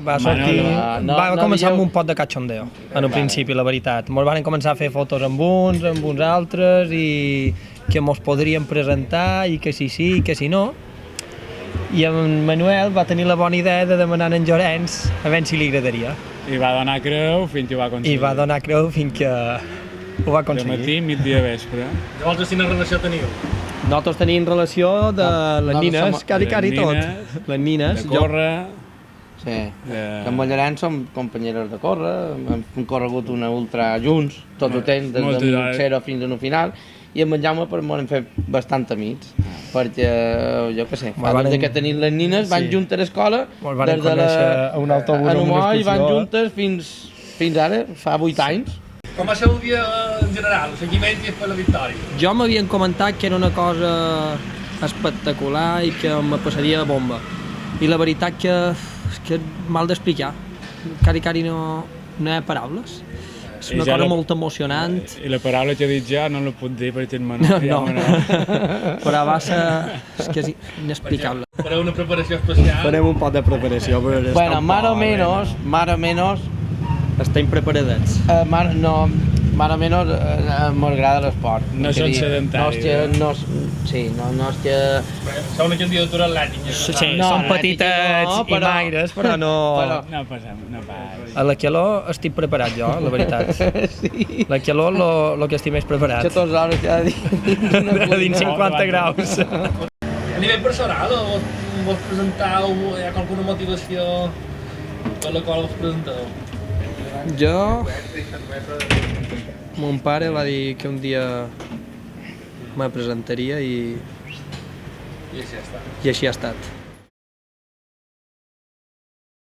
Va sortir... Va començar amb un pot de cachondeo, en un principi, la veritat. Ens van començar a fer fotos amb uns altres, i que mos podríem presentar, i que sí, que si no. I en Manuel va tenir la bona idea de demanar a en Llorenç a veure si li agradaria. I va donar creu fins que ho va aconseguir. I va donar creu fins que ho va aconseguir. De matí, migdia, vespre. Llavors, quina relació teniu? Nosaltres tenim relació de les nines, cari tot. Les nines. De córrer. Sí, amb el Llorenç som companyeros de córrer, hem corregut una ultra junts, tot el temps, des del 0 fins a un final, i amb en Jaume hem fet bastant amics, perquè, jo què sé, des que tenim les nines, van juntes a l'escola, des de a Numoll, van juntes fins ara, fa 8 anys. Com va ser el dia en general, el seguiment i després la victòria? Jo m'havien comentat que era una cosa espectacular i que me passaria de bomba. I la veritat que és mal d'explicar. Cari no hi ha paraules. És una cosa molt emocionant. I la paraula que he dit jo no la puc dir perquè és menor. No, però va ser... És que és inexplicable. Fareu una preparació especial? Farem un pot de preparació. Bueno, más o menos... Estem preparadets. Más o menos m'agrada l'esport. No són sedentaris. No és que... Sou una candidatura atlètica. Sí, són petitets i maires, però no... No passa. A la calor estic preparat jo, la veritat. Sí. La calor, el que estic més preparat. 14 hores cada dia. Dins 50 graus. A nivell personal, vos presenteu, hi ha alguna motivació per la qual vos presenteu? Jo... Mon pare va dir que un dia me presentaria i així ha estat.